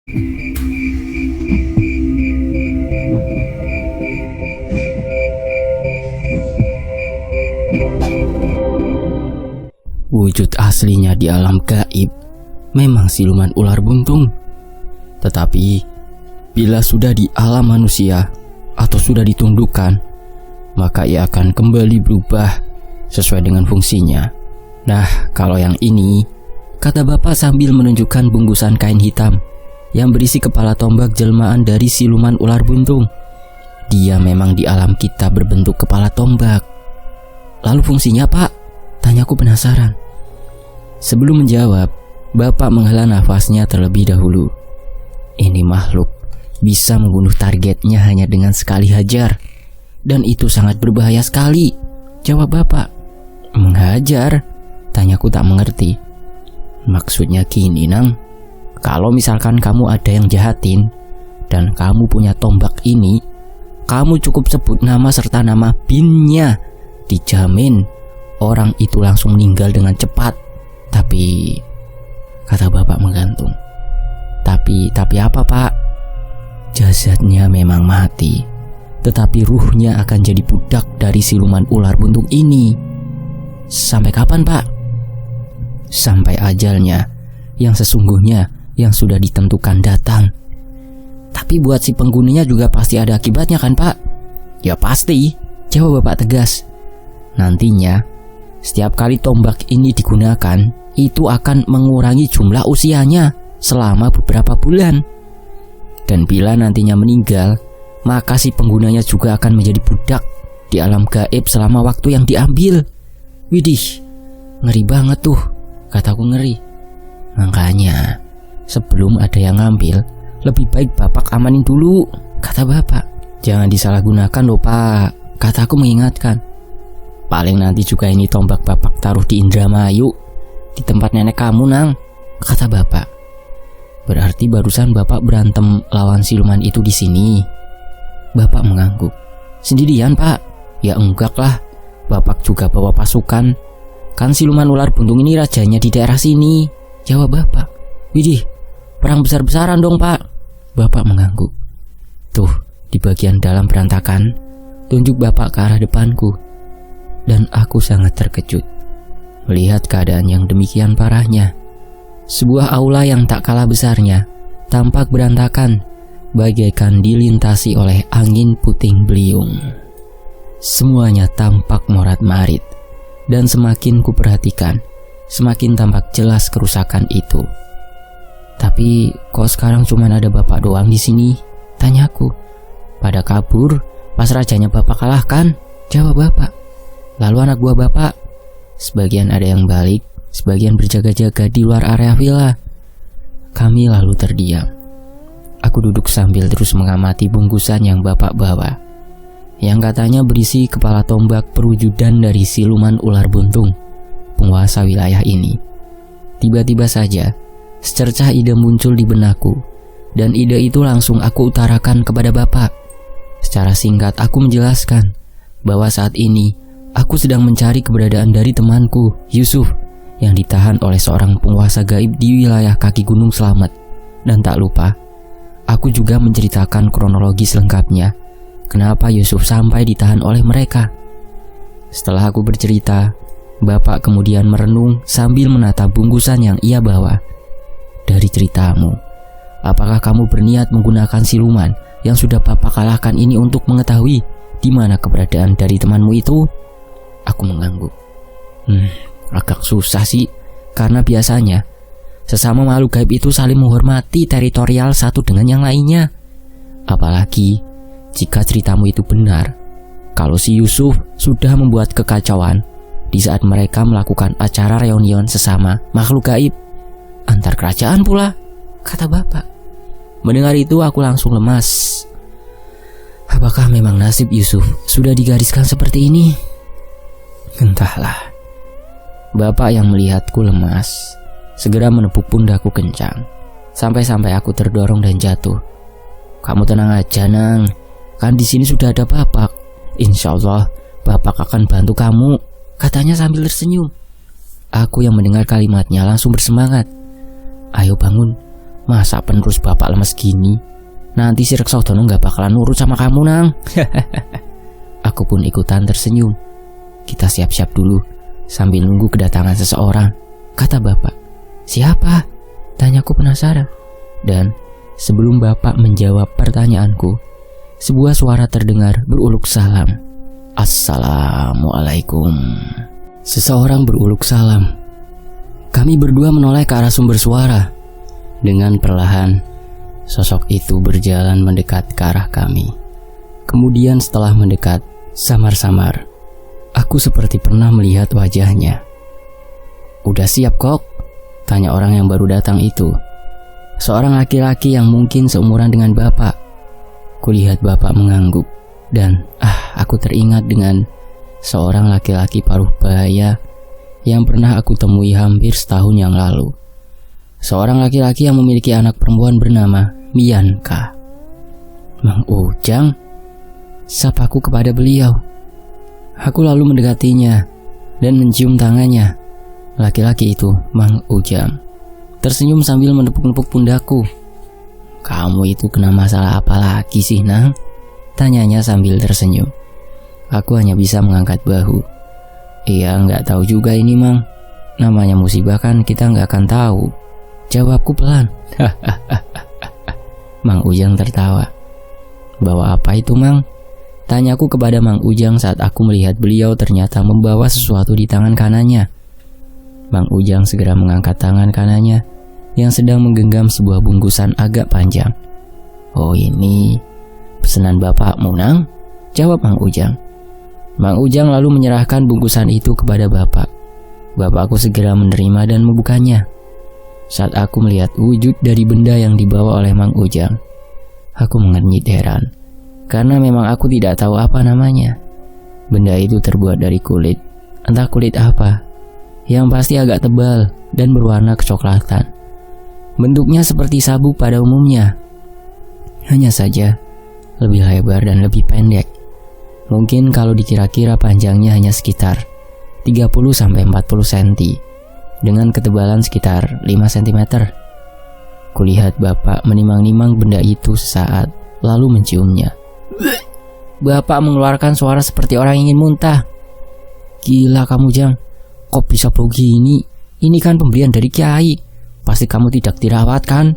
Wujud aslinya di alam gaib memang siluman ular buntung. Tetapi bila sudah di alam manusia atau sudah ditundukkan, maka ia akan kembali berubah sesuai dengan fungsinya. Nah, kalau yang ini, kata bapak sambil menunjukkan bungkusan kain hitam yang berisi kepala tombak jelmaan dari siluman ular buntung. Dia memang di alam kita berbentuk kepala tombak. Lalu fungsinya apa? Tanyaku penasaran. Sebelum menjawab, bapak menghela nafasnya terlebih dahulu. Ini makhluk bisa membunuh targetnya hanya dengan sekali hajar. Dan itu sangat berbahaya sekali, jawab bapak. Menghajar? Tanyaku tak mengerti. Maksudnya gini, Nang. Kalau misalkan kamu ada yang jahatin dan kamu punya tombak ini, kamu cukup sebut nama serta nama binnya. Dijamin orang itu langsung meninggal dengan cepat. Tapi, kata bapak menggantung. Tapi apa, Pak? Jasadnya memang mati, tetapi ruhnya akan jadi budak dari siluman ular buntung ini. Sampai kapan, Pak? Sampai ajalnya yang sesungguhnya yang sudah ditentukan datang. Tapi buat si penghuninya juga pasti ada akibatnya kan, Pak? Ya pasti, jawab bapak tegas. Nantinya, setiap kali tombak ini digunakan, itu akan mengurangi jumlah usianya selama beberapa bulan. Dan bila nantinya meninggal, maka si penggunanya juga akan menjadi budak di alam gaib selama waktu yang diambil. Widih, ngeri banget tuh, kataku ngeri. Makanya, sebelum ada yang ngambil, lebih baik bapak amanin dulu, kata bapak. Jangan disalahgunakan loh, Pak, kataku mengingatkan. Paling nanti juga ini tombak bapak taruh di Indramayu, di tempat nenek kamu, Nang, kata bapak. Berarti barusan bapak berantem lawan siluman itu di sini. Bapak mengangguk. Sendirian, Pak? Ya enggak lah, bapak juga bawa pasukan. Kan siluman ular buntung ini rajanya di daerah sini, jawab bapak. Widih, perang besar-besaran dong, Pak. Bapak mengangguk. Tuh, di bagian dalam berantakan, tunjuk bapak ke arah depanku. Dan aku sangat terkejut melihat keadaan yang demikian parahnya. Sebuah aula yang tak kalah besarnya tampak berantakan, bagaikan dilintasi oleh angin puting beliung. Semuanya tampak morat-marit, dan semakin kuperhatikan, semakin tampak jelas kerusakan itu. Tapi kok sekarang cuma ada bapak doang di sini? Tanyaku. Pada kabur pas rajanya bapak kalahkan, jawab bapak. Lalu anak buah bapak, sebagian ada yang balik, sebagian berjaga-jaga di luar area villa. Kami lalu terdiam. Aku duduk sambil terus mengamati bungkusan yang bapak bawa, yang katanya berisi kepala tombak perwujudan dari siluman ular buntung, penguasa wilayah ini. Tiba-tiba saja, secercah ide muncul di benakku, dan ide itu langsung aku utarakan kepada bapak. Secara singkat aku menjelaskan bahwa saat ini aku sedang mencari keberadaan dari temanku, Yusuf, yang ditahan oleh seorang penguasa gaib di wilayah kaki Gunung Slamet. Dan tak lupa, aku juga menceritakan kronologi selengkapnya, kenapa Yusuf sampai ditahan oleh mereka. Setelah aku bercerita, bapak kemudian merenung sambil menatap bungkusan yang ia bawa. Dari ceritamu, apakah kamu berniat menggunakan siluman yang sudah bapak kalahkan ini untuk mengetahui di mana keberadaan dari temanmu itu? Aku mengangguk. Agak susah sih, karena biasanya sesama makhluk gaib itu saling menghormati teritorial satu dengan yang lainnya. Apalagi jika ceritamu itu benar, kalau si Yusuf sudah membuat kekacauan di saat mereka melakukan acara reunion sesama makhluk gaib antar kerajaan pula, kata bapak. Mendengar itu aku langsung lemas. Apakah memang nasib Yusuf sudah digariskan seperti ini? Entahlah. Bapak yang melihatku lemas segera menepuk pundakku kencang, sampai-sampai aku terdorong dan jatuh. Kamu tenang aja, Nang. Kan di sini sudah ada bapak. Insya Allah bapak akan bantu kamu, katanya sambil tersenyum. Aku yang mendengar kalimatnya langsung bersemangat. Ayo bangun, Masa penerus bapak lemes gini? Nanti si Reksodono gak bakalan nurut sama kamu, Nang. Aku pun ikutan tersenyum. Kita siap-siap dulu sambil nunggu kedatangan seseorang, kata bapak. Siapa? Tanyaku penasaran. Dan sebelum bapak menjawab pertanyaanku, sebuah suara terdengar beruluk salam. Assalamualaikum. Seseorang beruluk salam. Kami berdua menoleh ke arah sumber suara. Dengan perlahan, sosok itu berjalan mendekat ke arah kami. Kemudian setelah mendekat, samar-samar, aku seperti pernah melihat wajahnya. Udah siap, Kok? Tanya orang yang baru datang itu. Seorang laki-laki yang mungkin seumuran dengan bapak. Kulihat bapak mengangguk. Dan aku teringat dengan seorang laki-laki paruh baya yang pernah aku temui hampir setahun yang lalu. Seorang laki-laki yang memiliki anak perempuan bernama Mianka. Mang Ujang, sapaku kepada beliau. Aku lalu mendekatinya dan mencium tangannya. Laki-laki itu, Mang Ujang, tersenyum sambil menepuk-nepuk pundakku. Kamu itu kena masalah apa lagi sih, Nang? Tanyanya sambil tersenyum. Aku hanya bisa mengangkat bahu. Iya, nggak tahu juga ini, Mang. Namanya musibah kan kita nggak akan tahu. Jawabku pelan. Mang Ujang tertawa. Bawa apa itu, Mang? Tanyaku kepada Mang Ujang saat aku melihat beliau ternyata membawa sesuatu di tangan kanannya. Mang Ujang segera mengangkat tangan kanannya yang sedang menggenggam sebuah bungkusan agak panjang. Oh, ini pesanan bapakmu, Nang? Jawab Mang Ujang. Mang Ujang lalu menyerahkan bungkusan itu kepada bapak. Bapakku segera menerima dan membukanya. Saat aku melihat wujud dari benda yang dibawa oleh Mang Ujang, aku mengernyit heran, karena memang aku tidak tahu apa namanya. Benda itu terbuat dari kulit, entah kulit apa, yang pasti agak tebal dan berwarna kecoklatan. Bentuknya seperti sabuk pada umumnya, hanya saja lebih lebar dan lebih pendek. Mungkin kalau dikira-kira panjangnya hanya sekitar 30-40 cm, dengan ketebalan sekitar 5 cm. Kulihat bapak menimang-nimang benda itu sesaat, lalu menciumnya. Bapak mengeluarkan suara seperti orang ingin muntah. Gila kamu, Jang, kok bisa begini? Ini kan pemberian dari Kiai. Pasti kamu tidak dirawat kan?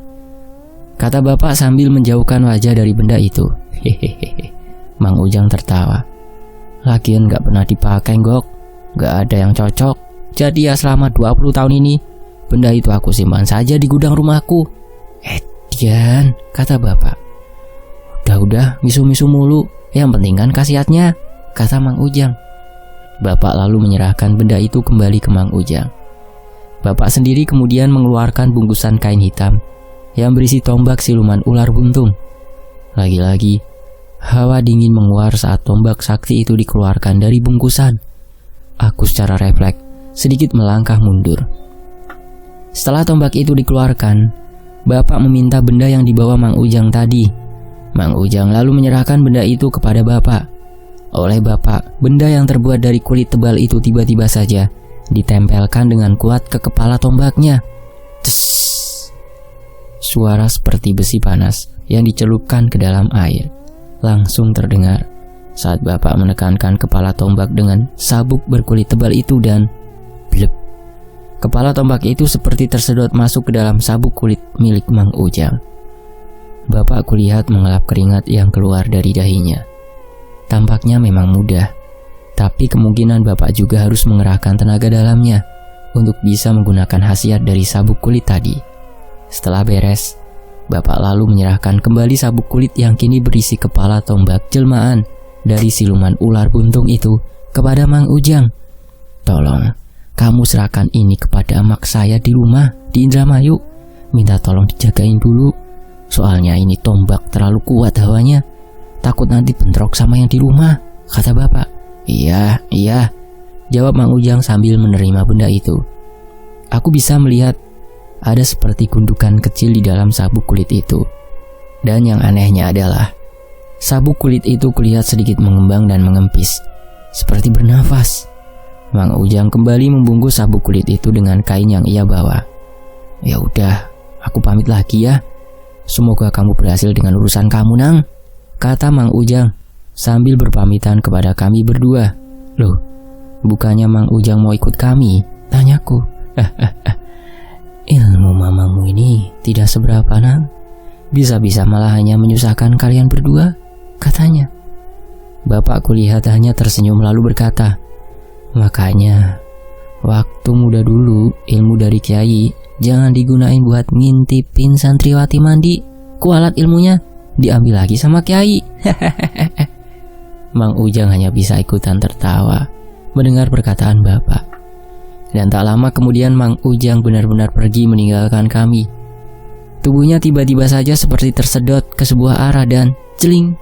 Kata bapak sambil menjauhkan wajah dari benda itu. Hehehe. Mang Ujang tertawa. Lagian gak pernah dipakai, Gok. Gak ada yang cocok. Jadi ya selama 20 tahun ini, benda itu aku simpan saja di gudang rumahku. Dian, kata bapak. Udah, misu-misu mulu. Yang penting kan khasiatnya, kata Mang Ujang. Bapak lalu menyerahkan benda itu kembali ke Mang Ujang. Bapak sendiri kemudian mengeluarkan bungkusan kain hitam yang berisi tombak siluman ular buntung. Lagi-lagi, hawa dingin menguar saat tombak sakti itu dikeluarkan dari bungkusan. Aku secara refleks sedikit melangkah mundur. Setelah tombak itu dikeluarkan, bapak meminta benda yang dibawa Mang Ujang tadi. Mang Ujang lalu menyerahkan benda itu kepada bapak. Oleh bapak, benda yang terbuat dari kulit tebal itu tiba-tiba saja ditempelkan dengan kuat ke kepala tombaknya. Tss. Suara seperti besi panas yang dicelupkan ke dalam air langsung terdengar saat bapak menekankan kepala tombak dengan sabuk berkulit tebal itu dan blep. Kepala tombak itu seperti tersedot masuk ke dalam sabuk kulit milik Mang Ujang. Bapak kulihat mengelap keringat yang keluar dari dahinya. Tampaknya memang mudah, tapi kemungkinan bapak juga harus mengerahkan tenaga dalamnya untuk bisa menggunakan khasiat dari sabuk kulit tadi. Setelah beres, bapak lalu menyerahkan kembali sabuk kulit yang kini berisi kepala tombak jelmaan dari siluman ular buntung itu kepada Mang Ujang. Tolong, kamu serahkan ini kepada mak saya di rumah di Indramayu. Minta tolong dijagain dulu. Soalnya ini tombak terlalu kuat hawanya. Takut nanti bentrok sama yang di rumah, kata bapak. Iya, jawab Mang Ujang sambil menerima benda itu. Aku bisa melihat ada seperti gundukan kecil di dalam sabuk kulit itu. Dan yang anehnya adalah sabuk kulit itu kulihat sedikit mengembang dan mengempis, seperti bernafas. Mang Ujang kembali membungkus sabuk kulit itu dengan kain yang ia bawa. Ya udah, aku pamit lagi ya. Semoga kamu berhasil dengan urusan kamu, Nang, kata Mang Ujang sambil berpamitan kepada kami berdua. Loh, bukannya Mang Ujang mau ikut kami? Tanyaku. Ilmu mamamu ini tidak seberapa, Nang. Bisa-bisa malah hanya menyusahkan kalian berdua, katanya. Bapakku lihat hanya tersenyum lalu berkata, makanya waktu muda dulu ilmu dari kiai jangan digunain buat ngintipin santriwati mandi. Kualat ilmunya diambil lagi sama kiai. Mang Ujang hanya bisa ikutan tertawa mendengar perkataan bapak. Dan tak lama kemudian Mang Ujang benar-benar pergi meninggalkan kami. Tubuhnya tiba-tiba saja seperti tersedot ke sebuah arah dan celing,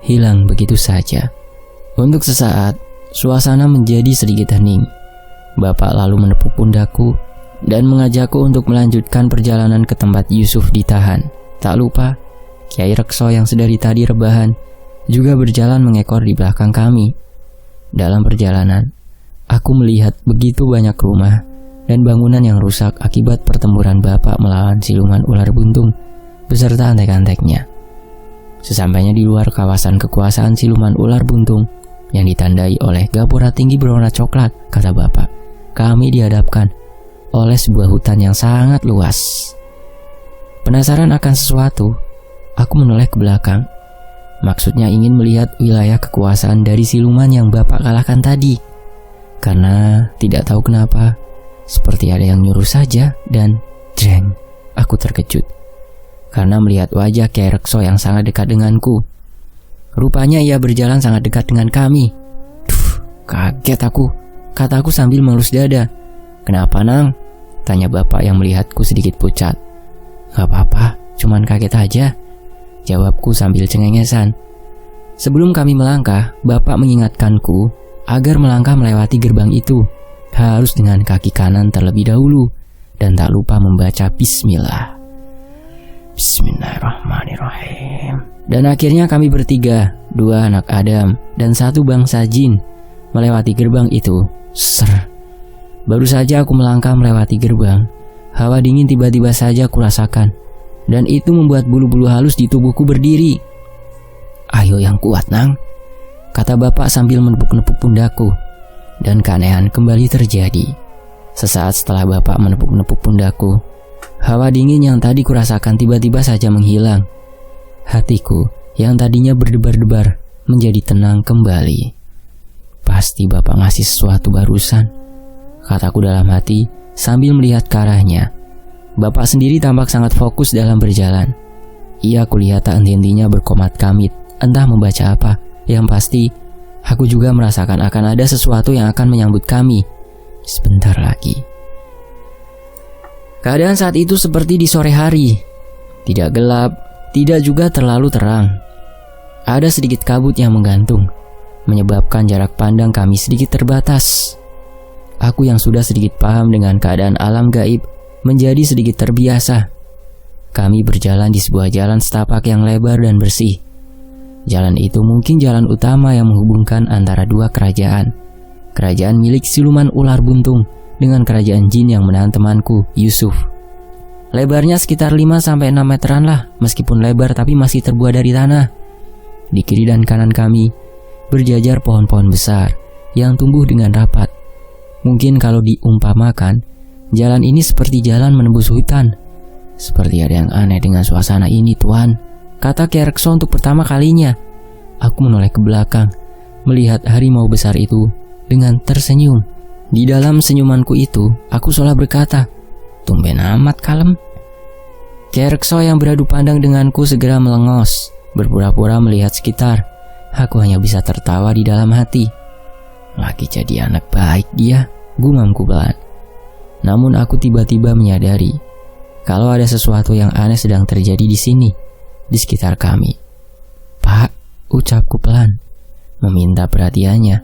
hilang begitu saja. Untuk sesaat, suasana menjadi sedikit hening. Bapak lalu menepuk pundakku dan mengajakku untuk melanjutkan perjalanan ke tempat Yusuf ditahan. Tak lupa, Kiai Rekso yang sedari tadi rebahan juga berjalan mengekor di belakang kami. Dalam perjalanan, aku melihat begitu banyak rumah dan bangunan yang rusak akibat pertempuran bapak melawan siluman ular buntung beserta antek-anteknya. Sesampainya di luar kawasan kekuasaan siluman ular buntung yang ditandai oleh gapura tinggi berwarna coklat, kata bapak, kami dihadapkan oleh sebuah hutan yang sangat luas. Penasaran akan sesuatu, aku menoleh ke belakang. Maksudnya ingin melihat wilayah kekuasaan dari siluman yang bapak kalahkan tadi. Karena tidak tahu kenapa, seperti ada yang nyuruh saja dan jreng, aku terkejut. Karena melihat wajah Kiai Rekso yang sangat dekat denganku. Rupanya ia berjalan sangat dekat dengan kami. Duh, kaget aku, kataku sambil melus dada. Kenapa, Nang? Tanya bapak yang melihatku sedikit pucat. Gak apa-apa, cuman kaget aja, jawabku sambil cengengesan. Sebelum kami melangkah, bapak mengingatkanku agar melangkah melewati gerbang itu harus dengan kaki kanan terlebih dahulu dan tak lupa membaca bismillah. Bismillahirrahmanirrahim. Dan akhirnya kami bertiga, 2 anak Adam dan 1 bangsa jin, melewati gerbang itu. Ser. Baru saja aku melangkah melewati gerbang, hawa dingin tiba-tiba saja kurasakan, dan itu membuat bulu-bulu halus di tubuhku berdiri. Ayo yang kuat, Nang, kata bapak sambil menepuk-nepuk pundakku. Dan keanehan kembali terjadi. Sesaat setelah bapak menepuk-nepuk pundakku, hawa dingin yang tadi kurasakan tiba-tiba saja menghilang. Hatiku yang tadinya berdebar-debar menjadi tenang kembali. Pasti bapak ngasih sesuatu barusan, kataku dalam hati sambil melihat ke arahnya. Bapak sendiri tampak sangat fokus dalam berjalan. Ia kulihat tak henti-hentinya berkomat kamit, entah membaca apa. Yang pasti, aku juga merasakan akan ada sesuatu yang akan menyambut kami sebentar lagi. Keadaan saat itu seperti di sore hari. Tidak gelap, tidak juga terlalu terang. Ada sedikit kabut yang menggantung, menyebabkan jarak pandang kami sedikit terbatas. Aku yang sudah sedikit paham dengan keadaan alam gaib menjadi sedikit terbiasa. Kami berjalan di sebuah jalan setapak yang lebar dan bersih. Jalan itu mungkin jalan utama yang menghubungkan antara 2 kerajaan. Kerajaan milik siluman ular buntung dengan kerajaan jin yang menahan temanku, Yusuf. Lebarnya sekitar 5-6 meteran lah, meskipun lebar tapi masih terbuat dari tanah. Di kiri dan kanan kami berjajar pohon-pohon besar yang tumbuh dengan rapat. Mungkin kalau diumpamakan, jalan ini seperti jalan menembus hutan. Seperti ada yang aneh dengan suasana ini, Tuan, kata Kiai Rekso untuk pertama kalinya. Aku menoleh ke belakang, melihat harimau besar itu dengan tersenyum. Di dalam senyumanku itu, aku seolah berkata, tumben amat kalem. Kiai Rekso yang beradu pandang denganku segera melengos, berpura-pura melihat sekitar. Aku hanya bisa tertawa di dalam hati. Lagi jadi anak baik dia, gumamku pelan. Namun aku tiba-tiba menyadari kalau ada sesuatu yang aneh sedang terjadi di sini, di sekitar kami. Pak, ucapku pelan, meminta perhatiannya.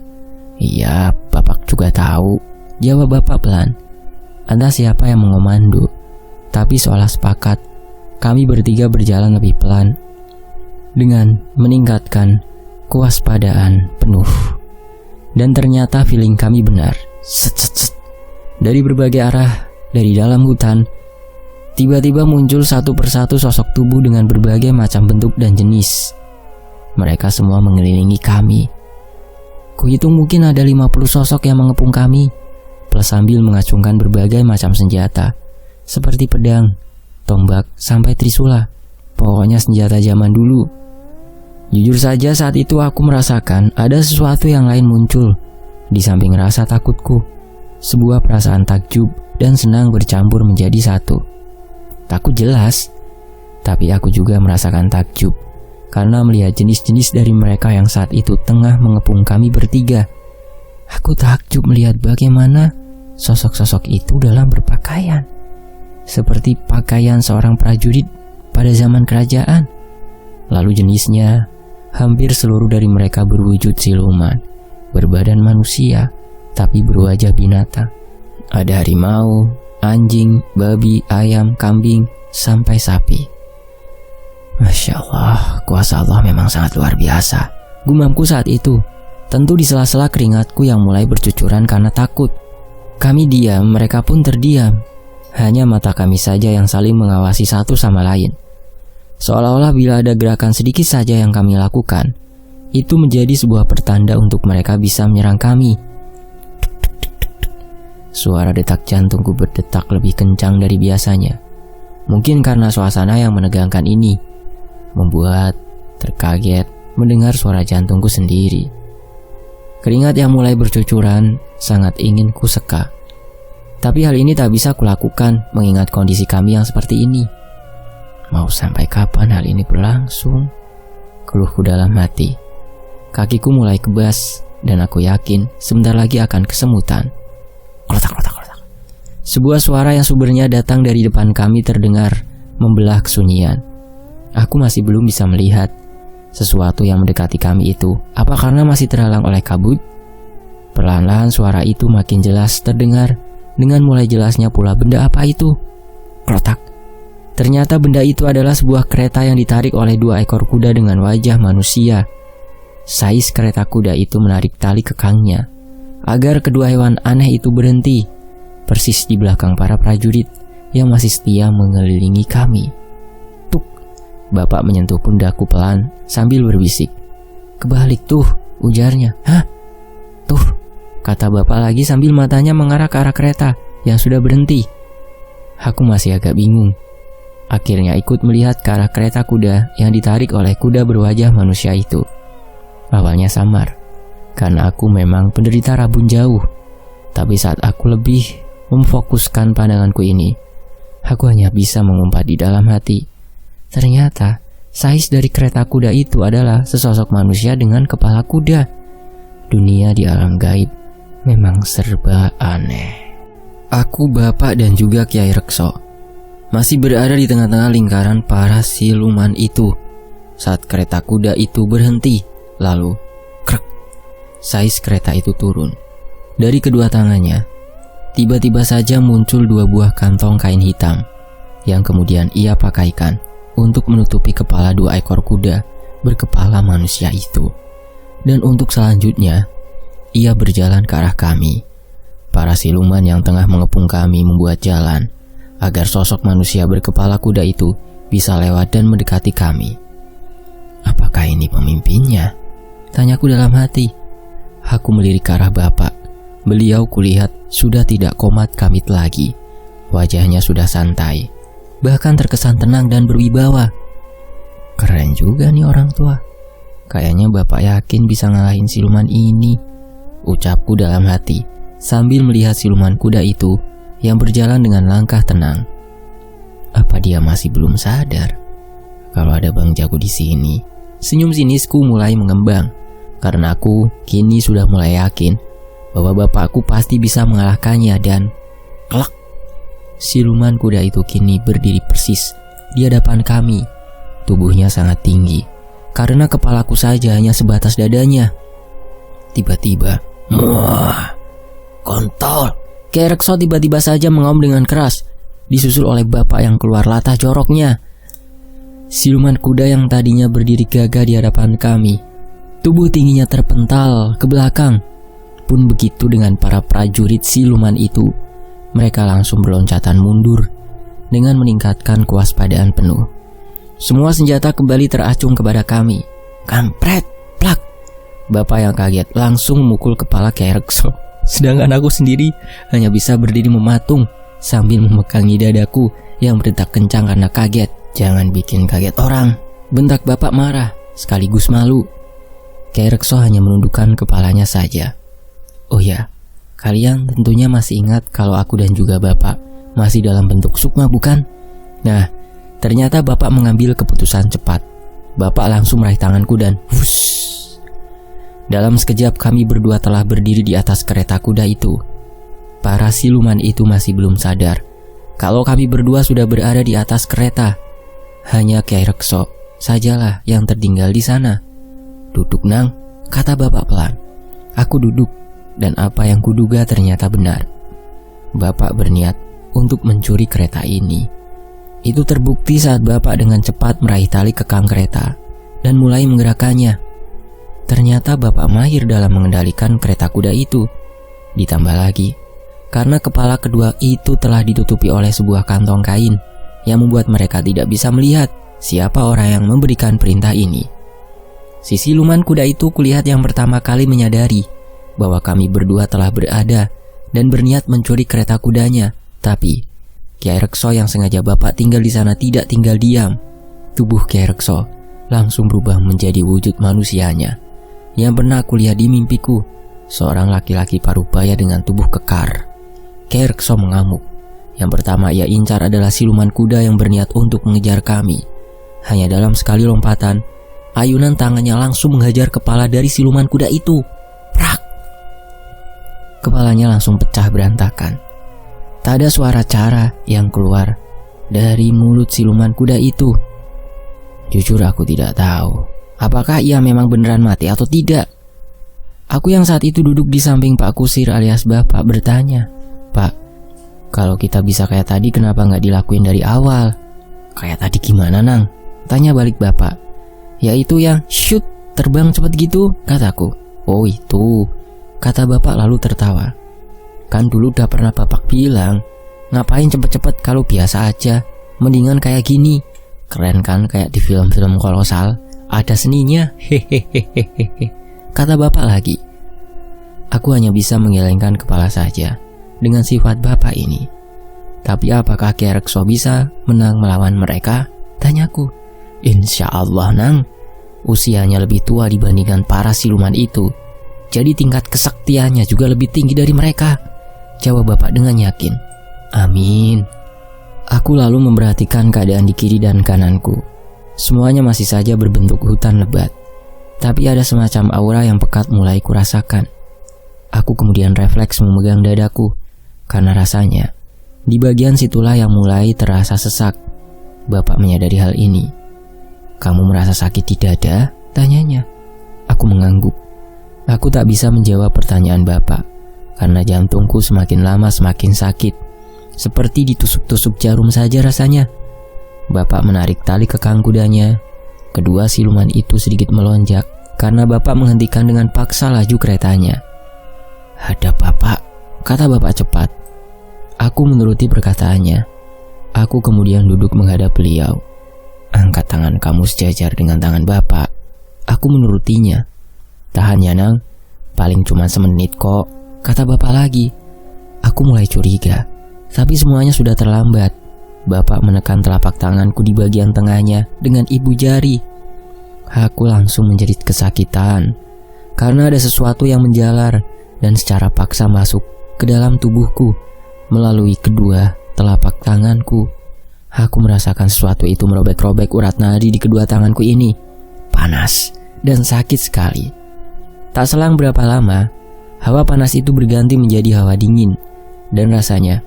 Iya, bapak juga tahu, jawab bapak pelan. Entah siapa yang mengomando, tapi seolah sepakat, kami bertiga berjalan lebih pelan dengan meningkatkan kewaspadaan penuh. Dan ternyata feeling kami benar. Set. Dari berbagai arah, dari dalam hutan, Tiba-tiba muncul satu persatu sosok tubuh dengan berbagai macam bentuk dan jenis. Mereka semua mengelilingi kami. Kuhitung mungkin ada 50 sosok yang mengepung kami, plus sambil mengacungkan berbagai macam senjata, seperti pedang, tombak, sampai trisula. Pokoknya senjata zaman dulu. Jujur saja saat itu aku merasakan ada sesuatu yang lain muncul. Di samping rasa takutku, sebuah perasaan takjub dan senang bercampur menjadi satu. Takut jelas, tapi aku juga merasakan takjub karena melihat jenis-jenis dari mereka yang saat itu tengah mengepung kami bertiga. Aku takjub melihat bagaimana sosok-sosok itu dalam berpakaian seperti pakaian seorang prajurit pada zaman kerajaan. Lalu jenisnya, hampir seluruh dari mereka berwujud siluman, berbadan manusia, tapi berwajah binatang. Ada harimau, anjing, babi, ayam, kambing, sampai sapi. Masya Allah, kuasa Allah memang sangat luar biasa, gumamku saat itu. Tentu di sela-sela keringatku yang mulai bercucuran karena takut. Kami diam, mereka pun terdiam. Hanya mata kami saja yang saling mengawasi satu sama lain. Seolah-olah bila ada gerakan sedikit saja yang kami lakukan, itu menjadi sebuah pertanda untuk mereka bisa menyerang kami. Suara detak jantungku berdetak lebih kencang dari biasanya. Mungkin karena suasana yang menegangkan ini membuat terkaget mendengar suara jantungku sendiri. Keringat yang mulai bercucuran sangat ingin ku seka. Tapi hal ini tak bisa kulakukan mengingat kondisi kami yang seperti ini. Mau sampai kapan hal ini berlangsung? Keluhku dalam hati. Kakiku mulai kebas dan aku yakin sebentar lagi akan kesemutan. Klotak-klotak-klotak. Sebuah suara yang sumbernya datang dari depan kami terdengar membelah kesunyian. Aku masih belum bisa melihat sesuatu yang mendekati kami itu. Apa karena masih terhalang oleh kabut? Perlahan-lahan suara itu makin jelas terdengar. Dengan mulai jelasnya pula benda apa itu. Klotak. Ternyata benda itu adalah sebuah kereta yang ditarik oleh 2 ekor kuda dengan wajah manusia. Sais kereta kuda itu menarik tali kekangnya agar kedua hewan aneh itu berhenti, persis di belakang para prajurit yang masih setia mengelilingi kami. Tuk, bapak menyentuh pundakku pelan sambil berbisik. Kebalik tuh, ujarnya. Hah? Tuh, kata bapak lagi sambil matanya mengarah ke arah kereta yang sudah berhenti. Aku masih agak bingung. Akhirnya ikut melihat ke arah kereta kuda yang ditarik oleh kuda berwajah manusia itu. Awalnya samar, karena aku memang penderita rabun jauh. Tapi saat aku lebih memfokuskan pandanganku ini, aku hanya bisa mengumpat di dalam hati. Ternyata, sais dari kereta kuda itu adalah sesosok manusia dengan kepala kuda. Dunia di alam gaib memang serba aneh. Aku, bapak, dan juga Kiai Rekso masih berada di tengah-tengah lingkaran para siluman itu saat kereta kuda itu berhenti. Lalu, krek, sais kereta itu turun. Dari kedua tangannya, tiba-tiba saja muncul 2 buah kantong kain hitam yang kemudian ia pakaikan untuk menutupi kepala 2 ekor kuda berkepala manusia itu. Dan untuk selanjutnya, ia berjalan ke arah kami. Para siluman yang tengah mengepung kami membuat jalan agar sosok manusia berkepala kuda itu bisa lewat dan mendekati kami. Apakah ini pemimpinnya? Tanyaku dalam hati. Aku melirik ke arah bapak. Beliau kulihat sudah tidak komat kamit lagi. Wajahnya sudah santai, bahkan terkesan tenang dan berwibawa. Keren juga nih orang tua. Kayaknya bapak yakin bisa ngalahin siluman ini, ucapku dalam hati sambil melihat siluman kuda itu yang berjalan dengan langkah tenang. Apa dia masih belum sadar kalau ada Bang Jago di sini? Senyum sinisku mulai mengembang karena aku kini sudah mulai yakin bahwa bapakku pasti bisa mengalahkannya. Dan kelak, siluman kuda itu kini berdiri persis di hadapan kami. Tubuhnya sangat tinggi karena kepalaku saja hanya sebatas dadanya. Tiba-tiba, muah, kontol. Kiai Rekso tiba-tiba saja mengaum dengan keras, disusul oleh bapak yang keluar latah joroknya. Siluman kuda yang tadinya berdiri gagah di hadapan kami, tubuh tingginya terpental ke belakang. Pun begitu dengan para prajurit siluman itu. Mereka langsung berloncatan mundur dengan meningkatkan kewaspadaan penuh. Semua senjata kembali teracung kepada kami. Kampret, plak. Bapak yang kaget langsung memukul kepala Kyai Rekso. Sedangkan aku sendiri hanya bisa berdiri mematung sambil memegangi dadaku yang berdetak kencang karena kaget. Jangan bikin kaget orang, bentak bapak marah sekaligus malu. Kyai Rekso hanya menundukkan kepalanya saja. Oh ya, kalian tentunya masih ingat kalau aku dan juga bapak masih dalam bentuk sukma, bukan? Nah, ternyata bapak mengambil keputusan cepat. Bapak langsung meraih tanganku dan wush. Dalam sekejap kami berdua telah berdiri di atas kereta kuda itu. Para siluman itu masih belum sadar kalau kami berdua sudah berada di atas kereta. Hanya Kyai Rekso sajalah yang tertinggal di sana. Duduk nang, kata bapak pelan. Aku duduk dan apa yang kuduga ternyata benar. Bapak berniat untuk mencuri kereta ini. Itu terbukti saat bapak dengan cepat meraih tali kekang kereta dan mulai menggerakkannya. Ternyata bapak mahir dalam mengendalikan kereta kuda itu. Ditambah lagi, karena kepala kedua itu telah ditutupi oleh sebuah kantong kain yang membuat mereka tidak bisa melihat siapa orang yang memberikan perintah ini. Si siluman kuda itu kulihat yang pertama kali menyadari bahwa kami berdua telah berada dan berniat mencuri kereta kudanya. Tapi Kyai Rekso yang sengaja bapak tinggal di sana tidak tinggal diam. Tubuh Kyai Rekso langsung berubah menjadi wujud manusianya yang pernah aku lihat di mimpiku, seorang laki-laki parubaya dengan tubuh kekar. Kyai Rekso mengamuk. Yang pertama ia incar adalah siluman kuda yang berniat untuk mengejar kami. Hanya dalam sekali lompatan, ayunan tangannya langsung menghajar kepala dari siluman kuda itu. Prak! Kepalanya langsung pecah berantakan. Tak ada suara cara yang keluar dari mulut siluman kuda itu. Jujur aku tidak tahu apakah ia memang beneran mati atau tidak. Aku yang saat itu duduk di samping Pak Kusir alias bapak bertanya, Pak, kalau kita bisa kayak tadi kenapa gak dilakuin dari awal? Kayak tadi gimana nang? Tanya balik bapak. Yaitu yang shoot terbang cepat gitu, kataku. Oh itu, kata bapak lalu tertawa. Kan dulu udah pernah bapak bilang, ngapain cepet-cepet kalau biasa aja, mendingan kayak gini. Keren kan kayak di film-film kolosal. Ada seninya, hehehehehe, kata bapak lagi. Aku hanya bisa menggelengkan kepala saja dengan sifat bapak ini. Tapi apakah Kyai Rekso bisa menang melawan mereka? Tanyaku. Insya Allah nang, usianya lebih tua dibandingkan para siluman itu. Jadi tingkat kesaktiannya juga lebih tinggi dari mereka, jawab bapak dengan yakin. Amin. Aku lalu memperhatikan keadaan di kiri dan kananku. Semuanya masih saja berbentuk hutan lebat. Tapi ada semacam aura yang pekat mulai kurasakan. Aku kemudian refleks memegang dadaku, karena rasanya di bagian situlah yang mulai terasa sesak. Bapak menyadari hal ini. Kamu merasa sakit di dada? Tanyanya. Aku mengangguk. Aku tak bisa menjawab pertanyaan bapak, karena jantungku semakin lama semakin sakit. Seperti ditusuk-tusuk jarum saja rasanya. Bapak menarik tali kekang kudanya. Kedua siluman itu sedikit melonjak karena bapak menghentikan dengan paksa laju keretanya. Hadap bapak, kata bapak cepat. Aku menuruti perkataannya. Aku kemudian duduk menghadap beliau. Angkat tangan kamu sejajar dengan tangan bapak. Aku menurutinya. Tahan ya nang, paling cuma semenit kok, kata bapak lagi. Aku mulai curiga, tapi semuanya sudah terlambat. Bapak menekan telapak tanganku di bagian tengahnya dengan ibu jari. Aku langsung menjerit kesakitan karena ada sesuatu yang menjalar dan secara paksa masuk ke dalam tubuhku melalui kedua telapak tanganku. Aku merasakan sesuatu itu merobek-robek urat nadi di kedua tanganku ini. Panas dan sakit sekali. Tak selang berapa lama, hawa panas itu berganti menjadi hawa dingin dan rasanya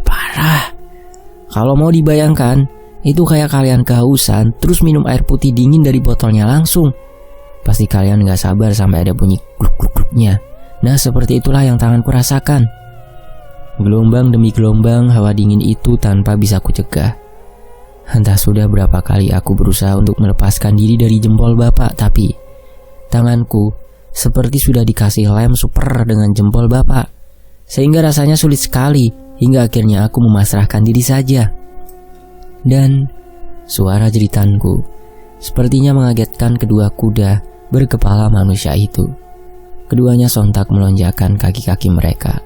parah. Kalau mau dibayangkan, itu kayak kalian kehausan terus minum air putih dingin dari botolnya langsung. Pasti kalian gak sabar sampai ada bunyi gluk-gluk-gluknya. Nah seperti itulah yang tanganku rasakan. Gelombang demi gelombang hawa dingin itu tanpa bisa kucegah. Entah sudah berapa kali aku berusaha untuk melepaskan diri dari jempol bapak, tapi tanganku seperti sudah dikasih lem super dengan jempol bapak. Sehingga rasanya sulit sekali, hingga akhirnya aku memasrahkan diri saja. Dan suara jeritanku sepertinya mengagetkan kedua kuda berkepala manusia itu. Keduanya sontak melonjakkan kaki-kaki mereka.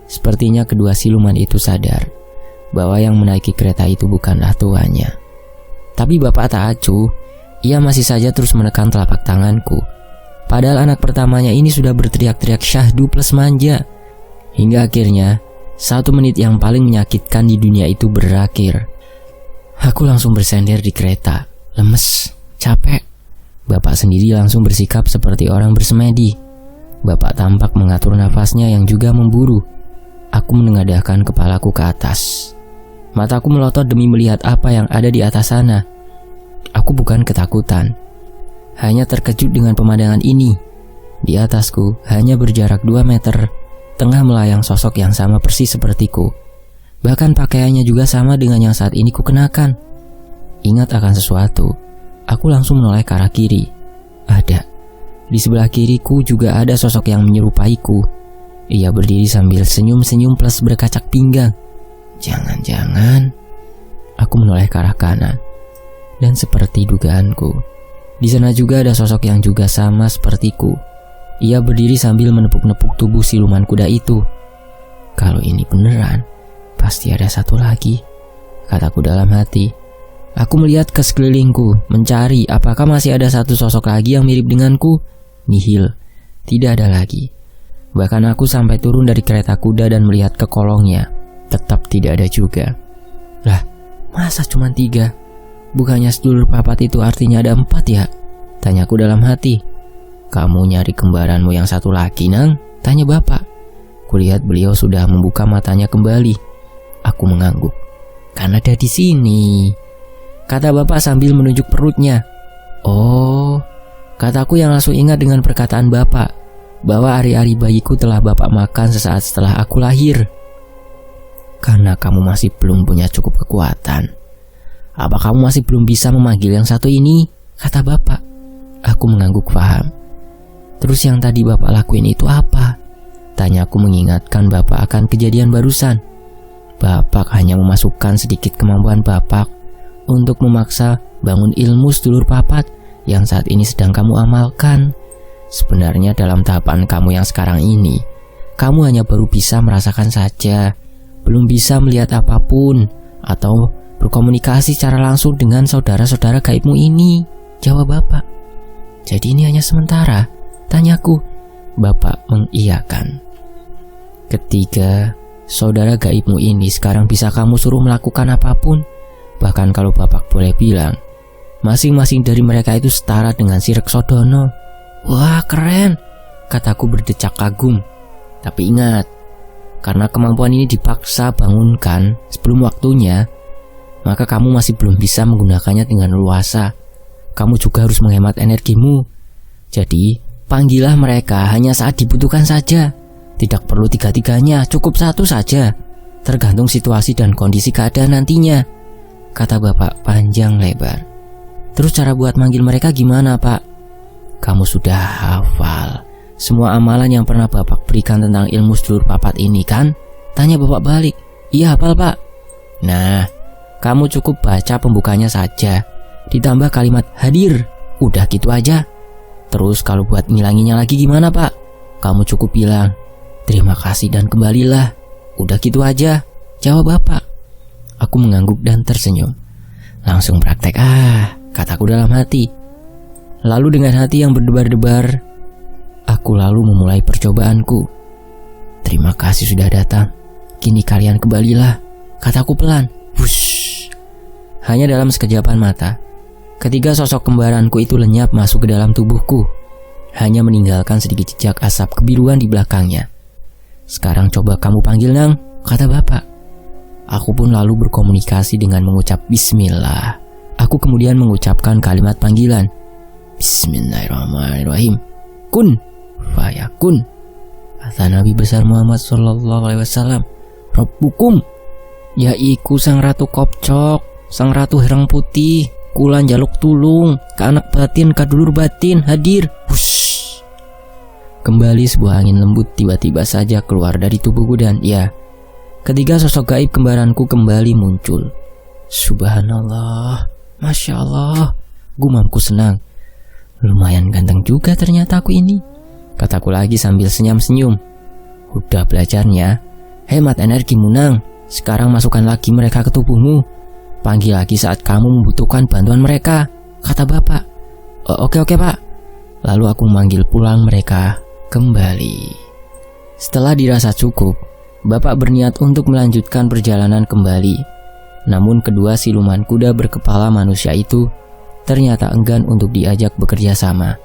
Sepertinya kedua siluman itu sadar bahwa yang menaiki kereta itu bukanlah tuannya. Tapi bapak tak acuh, ia masih saja terus menekan telapak tanganku. Padahal anak pertamanya ini sudah berteriak-teriak syahdu plus manja. Hingga akhirnya 1 menit yang paling menyakitkan di dunia itu berakhir. Aku langsung bersender di kereta, lemes, capek. Bapak sendiri langsung bersikap seperti orang bersemedi. Bapak tampak mengatur nafasnya yang juga memburu. Aku menengadahkan kepalaku ke atas. Mataku melotot demi melihat apa yang ada di atas sana. Aku bukan ketakutan, hanya terkejut dengan pemandangan ini. Di atasku hanya berjarak 2 meter, tengah melayang sosok yang sama persis sepertiku. Bahkan pakaiannya juga sama dengan yang saat ini kukenakan. Ingat akan sesuatu, aku langsung menoleh ke arah kiri. Ada. Di sebelah kiriku juga ada sosok yang menyerupaiku. Ia berdiri sambil senyum-senyum plus berkacak pinggang. Jangan-jangan. Aku menoleh ke arah kanan. Dan seperti dugaanku, di sana juga ada sosok yang juga sama sepertiku. Ia berdiri sambil menepuk-nepuk tubuh siluman kuda itu. Kalau ini beneran, pasti ada satu lagi, kataku dalam hati. Aku melihat ke sekelilingku, mencari apakah masih ada satu sosok lagi yang mirip denganku. Nihil, tidak ada lagi. Bahkan aku sampai turun dari kereta kuda dan melihat ke kolongnya, tetap tidak ada juga. Lah, masa cuma 3? Bukannya sedulur papat itu artinya ada 4 ya? Tanyaku dalam hati. Kamu nyari kembaranmu yang satu lagi, Nang? Tanya bapak. Kulihat beliau sudah membuka matanya kembali. Aku mengangguk. Kan ada di sini, kata bapak sambil menunjuk perutnya. Oh, kataku yang langsung ingat dengan perkataan bapak bahwa ari-ari bayiku telah bapak makan sesaat setelah aku lahir. Karena kamu masih belum punya cukup kekuatan. Apa kamu masih belum bisa memanggil yang satu ini? Kata bapak. Aku mengangguk paham. Terus yang tadi bapak lakuin itu apa? Tanyaku mengingatkan bapak akan kejadian barusan. Bapak hanya memasukkan sedikit kemampuan bapak untuk memaksa bangun ilmu sedulur papat yang saat ini sedang kamu amalkan. Sebenarnya dalam tahapan kamu yang sekarang ini, kamu hanya baru bisa merasakan saja, belum bisa melihat apapun atau berkomunikasi secara langsung dengan saudara-saudara gaibmu ini. Jawab bapak. Jadi ini hanya sementara? Tanyaku. Bapak mengiyakan. Ketiga, saudara gaibmu ini sekarang bisa kamu suruh melakukan apapun. Bahkan kalau bapak boleh bilang, masing-masing dari mereka itu setara dengan si Reksodono. Wah, keren, kataku berdecak kagum. Tapi ingat, karena kemampuan ini dipaksa bangunkan sebelum waktunya, maka kamu masih belum bisa menggunakannya dengan leluasa. Kamu juga harus menghemat energimu. Jadi, panggillah mereka hanya saat dibutuhkan saja. Tidak perlu 3-3-nya, cukup 1 saja. Tergantung situasi dan kondisi keadaan nantinya, kata bapak panjang lebar. Terus cara buat manggil mereka gimana, Pak? Kamu sudah hafal semua amalan yang pernah bapak berikan tentang ilmu sedulur papat ini kan? Tanya bapak balik. Iya hafal, Pak. Nah, kamu cukup baca pembukanya saja, ditambah kalimat hadir. Udah gitu aja. Terus kalau buat ngilanginya lagi gimana, Pak? Kamu cukup bilang terima kasih dan kembalilah. Udah gitu aja, jawab bapak. Aku mengangguk dan tersenyum. Langsung praktek kataku dalam hati. Lalu dengan hati yang berdebar-debar, aku lalu memulai percobaanku. Terima kasih sudah datang. Kini kalian kembalilah, kataku pelan. Wush. Hanya dalam sekejapan mata, ketiga sosok kembaranku itu lenyap masuk ke dalam tubuhku, hanya meninggalkan sedikit jejak asap kebiruan di belakangnya. Sekarang coba kamu panggil, Nang, kata bapak. Aku pun lalu berkomunikasi dengan mengucap bismillah. Aku kemudian mengucapkan kalimat panggilan. Bismillahirrahmanirrahim. Kun fayakun. Kata Nabi besar Muhammad SAW. Rabbukum, yaiku sang ratu Kopcok, sang ratu herang putih, kulan jaluk tulung, ke anak batin, kadulur batin, hadir. Hush. Kembali sebuah angin lembut tiba-tiba saja keluar dari tubuhku dan ya, ketiga sosok gaib kembaranku kembali muncul. Subhanallah, Masya Allah, gumamku senang. Lumayan ganteng juga ternyata aku ini, kataku lagi sambil senyum-senyum. Udah belajarnya, hemat energi Munang. Sekarang masukkan lagi mereka ke tubuhmu. Panggil lagi saat kamu membutuhkan bantuan mereka, kata bapak. Oke pak. Lalu aku memanggil pulang mereka kembali. Setelah dirasa cukup, bapak berniat untuk melanjutkan perjalanan kembali. Namun kedua siluman kuda berkepala manusia itu ternyata enggan untuk diajak bekerja sama.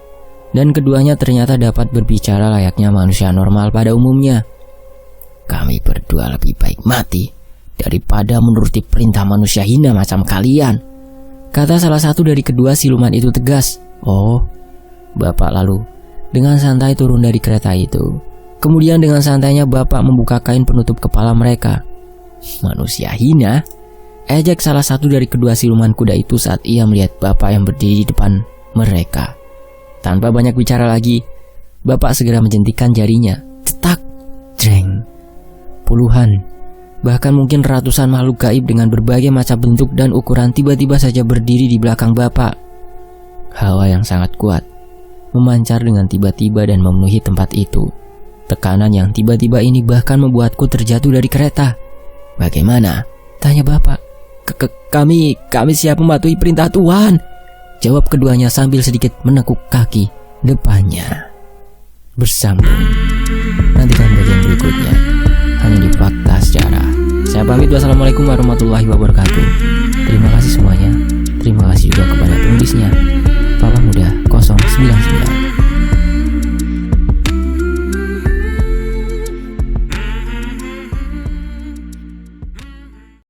Dan keduanya ternyata dapat berbicara layaknya manusia normal pada umumnya. Kami berdua lebih baik mati daripada menuruti perintah manusia hina macam kalian, kata salah satu dari kedua siluman itu tegas. Oh, bapak lalu dengan santai turun dari kereta itu. Kemudian dengan santainya bapak membuka kain penutup kepala mereka. Manusia hina? Ejek salah satu dari kedua siluman kuda itu saat ia melihat bapak yang berdiri di depan mereka. Tanpa banyak bicara lagi, bapak segera menjentikan jarinya. Cetak, jreng. Puluhan, bahkan mungkin ratusan makhluk gaib dengan berbagai macam bentuk dan ukuran tiba-tiba saja berdiri di belakang bapak. Hawa yang sangat kuat memancar dengan tiba-tiba dan memenuhi tempat itu. Tekanan yang tiba-tiba ini bahkan membuatku terjatuh dari kereta. Bagaimana? Tanya bapak. Kami siap mematuhi perintah Tuhan, jawab keduanya sambil sedikit menekuk kaki depannya. Bersambung. Nantikan bagian berikutnya hanya di Fakta Sejarah. Saya pamit, wassalamualaikum warahmatullahi wabarakatuh. Terima kasih semuanya. Terima kasih juga kepada penulisnya, Papa Muda 099.